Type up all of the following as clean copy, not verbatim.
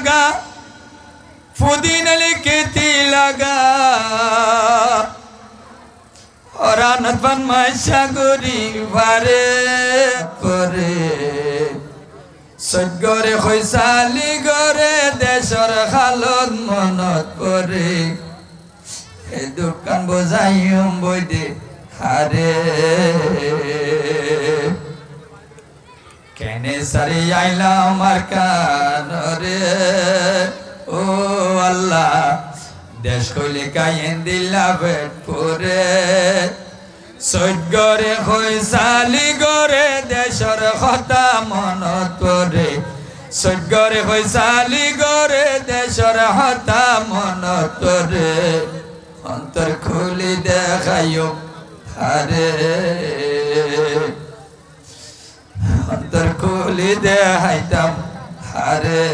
জাগা ফুদিনালি কেতি লাগা অরানত বান মাইসাগরি বারে করে সজ্ঞরে হইসালি গরে দেশর খালত মনত পরে এ দোকান বজাইম বইদে হারে কেনে সারি আইলা আমার কানরে ও আল্লাহ দেশ কইলে কায়েন দিলা পেট পরে সজ্ঞরে হইসালি গরে দেশর কথা মনত পরে সজ্ঞরে হইসালি গরে দেশর কথা মনত পরে অন্তর খুলি দেখাইও হারে অন্তর খুলি দেখাইতাম হারে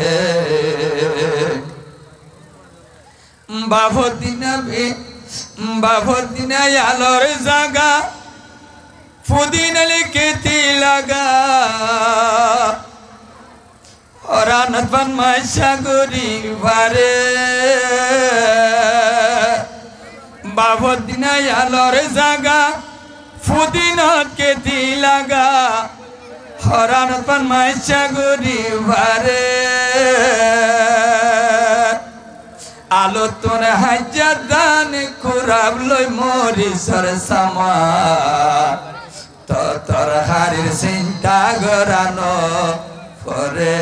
বাবদিনা আলোর জাগা ফুদিনালি কেতি লাগা অরানত বান মাইসাগরি বারে বাবদিনা আলোর জাগা ফুদিনত কেতি লাগা অরানত বান মাইসাগরি বারে আলো তোর হাজার দান খুরাব লই মরি সর সামা তো তোর হারির চিন্তা গরানো পরে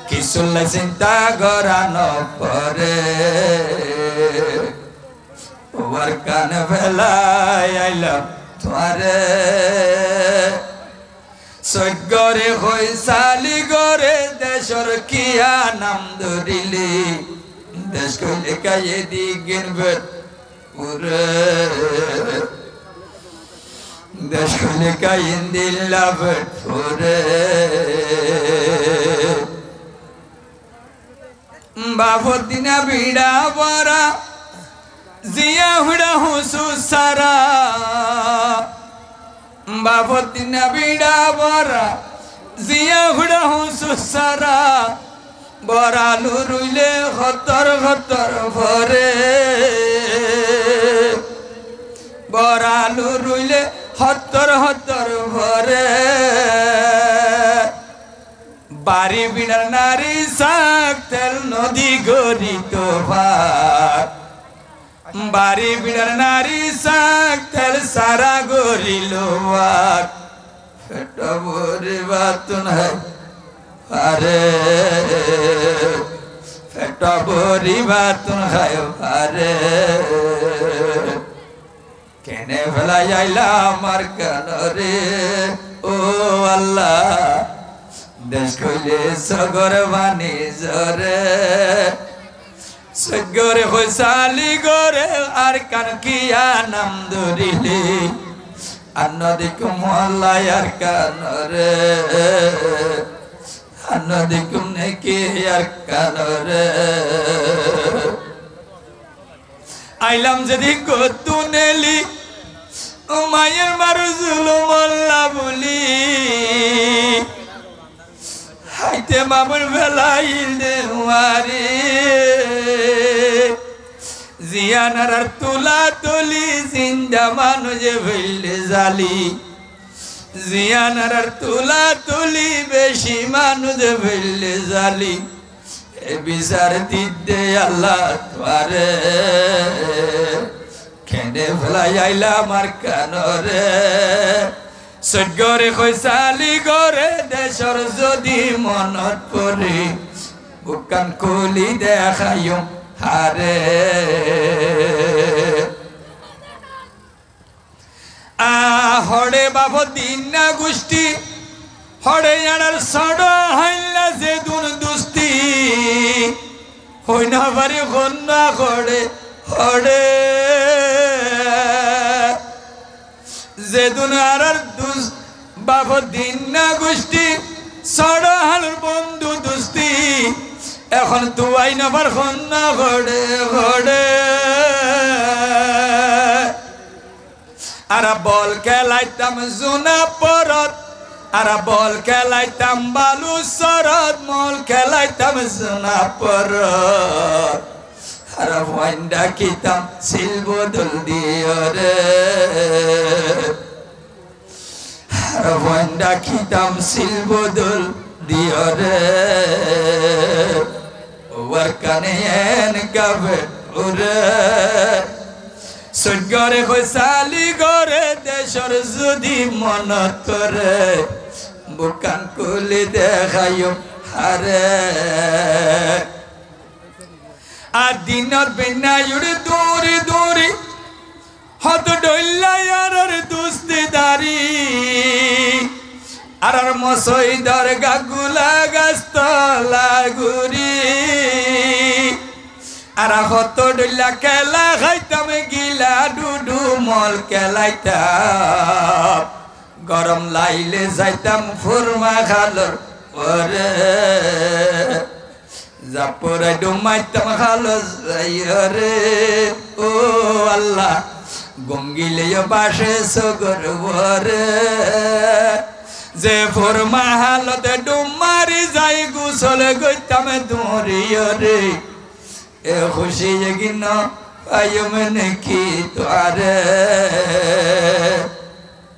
কিসুল্লাই চিন্তা গরানো পরে ওর কান ভেলাই আইলাম তোমারে সজ্ঞরে হইসালি গরে দেশর কিয়া নাম ধরিলি দেশ কইলে কায়ে দিগেন বেদ পুরে দেশ কইলে কায়েন দিলা বেদ পুরে বাবদিনা বিড়া বরা জিয়া হুড়া হুসু সারা বাবদিনা বিড়া বরা জিয়া হুড়া হুসু সারা বরালু রুইলে হতর হতর ভরে বরালু রুইলে হতর হতর ভরে বাড়ি বিড়ার নারী শাক তেল নদী গরিত ভাত বাড়ি বিড়ার নারী শাক তেল সারা গরিল ভাত পেটা ভরে বাতুন হয় আরে পেটা ভরি বাতুন খায় আরে কেনে ফেলাই আইলা আমার কানরে ও আল্লাহ দেশ কইলে সগর বাণী জরে সগরে হইসালি গরে আর কান কিয়া নাম ধরিলে আন্নদিকুম আল্লাহ আর কানরে আন্নদিকুম নেকি আর কানরে আইলাম যদি কতু নেলি ও মায়ের মারু জুলুম আল্লাহ বলি হাইতে মামুর বেলাইল দেওয়ারে জিয়ানার তুলা তুলি জিন্দা মানুষ ভইলে জালি জিয়ানার তুলা তুলি বেশি মানুষ ভইলে জালি এ বিচার দিতে আল্লাহ তোমারে কেনে ফেলাই আইলা আমার কানরে সজ্ঞরে হইসালি গরে দেশর যদি মনত পড়ে বুকান খুলি দেখাইও হারে হড়ে বাবু দিন না গোষ্ঠী হড়ে আনার সড় হাইলা যে দুন দুস্তি হই না বাড়ি কন্যা হড়ে হড়ে যে দুন আর দুস বাবু দিন না গোষ্ঠী সড় হালুর বন্ধু দুস্তি এখন তুয়াই নাবার কন্যা হড়ে হড়ে আর বল খেলাইতাম জুনা পরত আর বল খেলাইতাম বালু সরদ মল খেলাই যাইতাম সোনা পর আর ওয়াইন্ডা কিতাম সিলবদল দিও রে আর ওয়াইন্ডা কিতাম সিলবদল দিও রে ওর কানে এন গাবে ওরে সজ্ঞরে খৈসালি গরে দেশর যদি মন করে বুকান কুলি দেখাইও হারে আর দিনর বেনায়ুর দূরি দূরি হত ডইলায়ার দুস্তিদারি আর মসইদার গাগুলা গাছতলা গুরি আর হত ডইলা খেলা খাইতাম গিলা ডুডু মল খেলাইতাম গরম লাইলে যাইতাম ফুরমা খালর ওরে জাপরে ডুমাইতাম খালো যাইরে ও আল্লাহ গঙ্গিলে বাসে সগর ওরে যে ফুরমা হালতে ডুমারি যাই গুসল গইতাম দূরিয় রে এ খুশি গিন আয়মন কি তোরে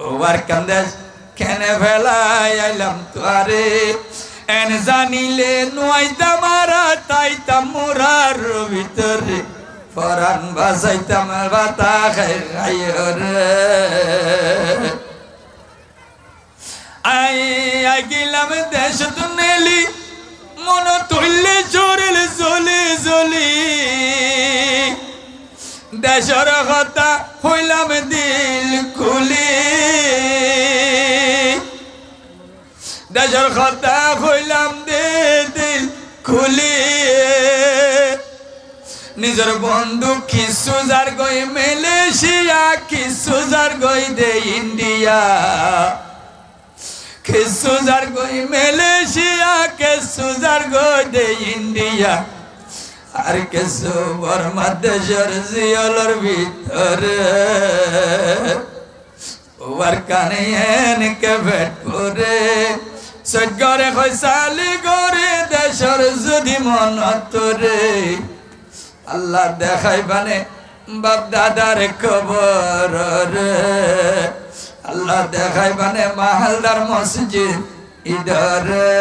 ওর কান্দেস কেনে ফেলাই আইলাম তোরে এন জানিলে নুয়াইতাম আর তাইতাম মোরার ভিতরে পরাণ বাসাইতাম বাতা খাই খাই রে আই গেলাম দেশ দুনেলি মন তুললে চোরেল জলি জলি দেশর কথা হইলাম দিল খুলি দেশর কথা হইলাম দিল খুলি নিজের বন্ধু কিছু যার গই মালয়েশিয়া কিছু যার গই দে ইন্ডিয়া কিছু যার গই মালয়েশিয়া কিছু যার গই দে ইন্ডিয়া আর কিছু বর্মা দেশের জিয়লর ভিতরে ওর কানে এনকে ভেট করে সজ্ঞরে খৈসালি করে দেশের যদি মন তোরে আল্লাহ দেখাই বানে বাপ দাদার খবর রে আল্লাহ দেখাই বানে মাহালদার মসজিদ ইধরে